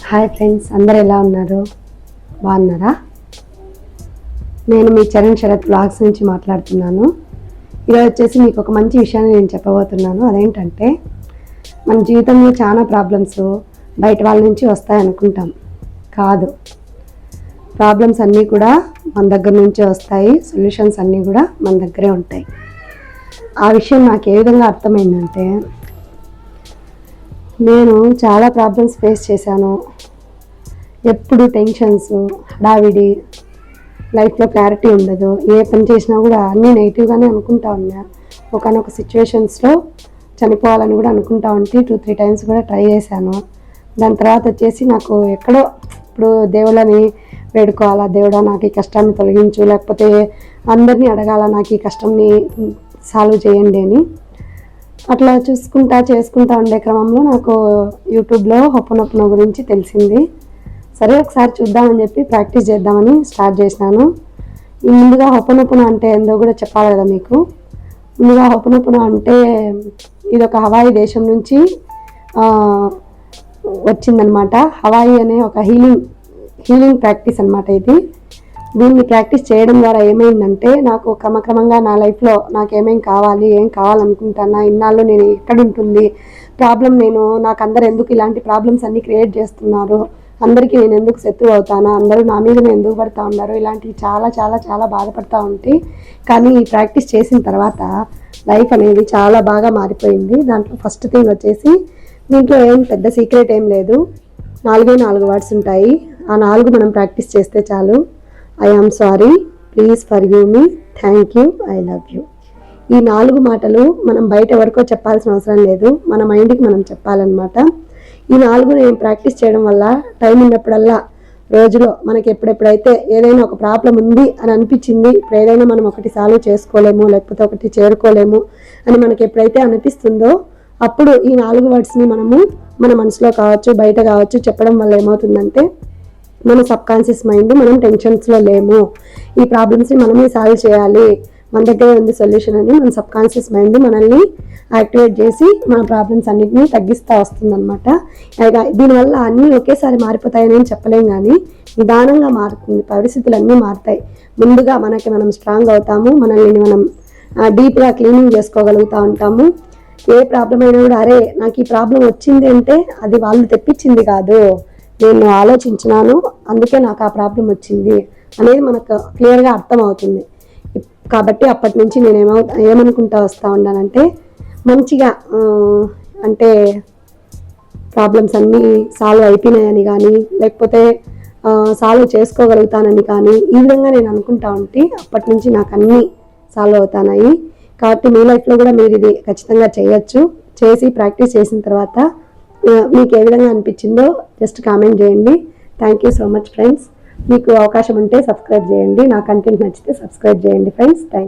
Hi friends, అందరు ఎలా ఉన్నారు? బాగున్నారా? నేను మీ చరణ్ శరత్ వ్లాగ్స్ నుంచి మాట్లాడుతున్నాను. ఈరోజు వచ్చేసి మీకు ఒక మంచి విషయాన్ని నేను చెప్పబోతున్నాను. అదేంటంటే, మన జీవితంలో చాలా ప్రాబ్లమ్స్ బయట వాళ్ళ నుంచి వస్తాయనుకుంటాం. కాదు, ప్రాబ్లమ్స్ అన్నీ కూడా మన దగ్గర నుంచే వస్తాయి. సొల్యూషన్స్ అన్నీ కూడా మన దగ్గరే ఉంటాయి. ఆ విషయం నాకు ఏ విధంగా అర్థమైందంటే, నేను చాలా ప్రాబ్లమ్స్ ఫేస్ చేశాను. ఎప్పుడు టెన్షన్స్, హడావిడి, లైఫ్లో క్లారిటీ ఉండదు. ఏ పని చేసినా కూడా అన్నీ నెగిటివ్గానే అనుకుంటా ఉన్నా. ఒకనొక సిచ్యువేషన్స్లో చనిపోవాలని కూడా అనుకుంటా ఉంటే 2-3 టైమ్స్ కూడా ట్రై చేశాను. దాని తర్వాత వచ్చేసి నాకు ఎక్కడో ఇప్పుడు దేవుళ్ళని వేడుకోవాలా, దేవుడా నాకు ఈ కష్టాన్ని తొలగించు, లేకపోతే అందరినీ అడగాల నాకు ఈ కష్టంని సాల్వ్ చేయండి అని. అట్లా చేసుకుంటా ఉండే క్రమంలో నాకు యూట్యూబ్లో హొప్పనొప్పన గురించి తెలిసింది. సరే ఒకసారి చూద్దామని చెప్పి ప్రాక్టీస్ చేద్దామని స్టార్ట్ చేసినాను. ఈ ముందుగా హొప్పనొప్పన అంటే ఏందో కూడా చెప్పాలి కదా మీకు. ముందుగా హొప్పనొప్పన అంటే ఇది ఒక హవాయి దేశం నుంచి వచ్చిందనమాట. హవాయి అనే ఒక హీలింగ్ ప్రాక్టీస్ అనమాట ఇది. దీన్ని ప్రాక్టీస్ చేయడం ద్వారా ఏమైందంటే, నాకు క్రమక్రమంగా నా లైఫ్లో నాకు ఏం కావాలనుకుంటున్నా, ఇన్నాళ్ళు నేను ఎక్కడుంటుంది ప్రాబ్లం, నాకు అందరు ఎందుకు ఇలాంటి ప్రాబ్లమ్స్ అన్నీ క్రియేట్ చేస్తున్నారు, అందరికీ నేను ఎందుకు శత్రువు అవుతానా, అందరూ నా మీదనే ఎందుకు పడతా ఉన్నారు, ఇలాంటివి చాలా చాలా చాలా బాధపడతా ఉంటే, కానీ ఈ ప్రాక్టీస్ చేసిన తర్వాత లైఫ్ అనేది చాలా బాగా మారిపోయింది. దాంట్లో ఫస్ట్ థింగ్ వచ్చేసి, దీంట్లో ఏం పెద్ద సీక్రెట్ ఏం లేదు. 4 వర్డ్స్ ఉంటాయి. ఆ 4 మనం ప్రాక్టీస్ చేస్తే చాలు. I am sorry, please forgive me, thank you, I love you. ఈ 4 మాటలు మనం బయట ఎవరికో చెప్పాల్సిన అవసరం లేదు, మన మైండ్కి మనం చెప్పాలన్నమాట. ఈ 4 నేను ప్రాక్టీస్ చేయడం వల్ల టైం ఉన్నప్పుడల్లా రోజులో మనకి ఎప్పుడెప్పుడైతే ఏదైనా ఒక ప్రాబ్లం ఉంది అని అనిపించింది, ఇప్పుడు ఏదైనా మనం ఒకటి సాల్వ్ చేసుకోలేము, లేకపోతే ఒకటి చేరుకోలేము అని మనకి ఎప్పుడైతే అనిపిస్తుందో, అప్పుడు ఈ 4 వర్డ్స్ని మనము మన మనసులో కావచ్చు, బయట కావచ్చు చెప్పడం వల్ల ఏమవుతుందంటే, మన సబ్కాన్షియస్ మైండ్ మనం టెన్షన్స్లో లేము, ఈ ప్రాబ్లమ్స్ని మనమే సాల్వ్ చేయాలి, మన దగ్గర ఉంది సొల్యూషన్ అని మన సబ్కాన్షియస్ మైండ్ మనల్ని యాక్టివేట్ చేసి మన ప్రాబ్లమ్స్ అన్నింటినీ తగ్గిస్తూ వస్తుందన్నమాట. దీనివల్ల అన్నీ ఒకేసారి మారిపోతాయని ఏం చెప్పలేం, కానీ నిదానంగా మారుతుంది. పరిస్థితులు అన్నీ మారుతాయి. ముందుగా మనం స్ట్రాంగ్ అవుతాము, మనల్ని మనం డీప్గా క్లీనింగ్ చేసుకోగలుగుతూ ఉంటాము. ఏ ప్రాబ్లం అయినా కూడా, అరే నాకు ఈ ప్రాబ్లం వచ్చింది అంటే అది వాళ్ళు తెప్పించింది కాదు, నేను ఆలోచించినాను, అందుకే నాకు ఆ ప్రాబ్లం వచ్చింది అనేది మనకు క్లియర్గా అర్థమవుతుంది. కాబట్టి అప్పటి నుంచి నేను ఏమనుకుంటా వస్తూ ఉన్నానంటే, మంచిగా అంటే ప్రాబ్లమ్స్ అన్నీ సాల్వ్ అయిపోయినాయని కానీ, లేకపోతే సాల్వ్ చేసుకోగలుగుతానని కానీ, ఈ విధంగా నేను అనుకుంటా ఉంటే అప్పటి నుంచి నాకు అన్నీ సాల్వ్ అవుతాయి. కాబట్టి మీ లైఫ్లో కూడా మీరు ఇది ఖచ్చితంగా చేయొచ్చు. చేసి ప్రాక్టీస్ చేసిన తర్వాత మీకు ఏ విధంగా అనిపించిందో జస్ట్ కామెంట్ చేయండి. Thank you so much friends. మీకు అవకాశం ఉంటే సబ్స్క్రైబ్ చేయండి. నా కంటెంట్ నచ్చితే సబ్స్క్రైబ్ చేయండి ఫ్రెండ్స్. Thank you.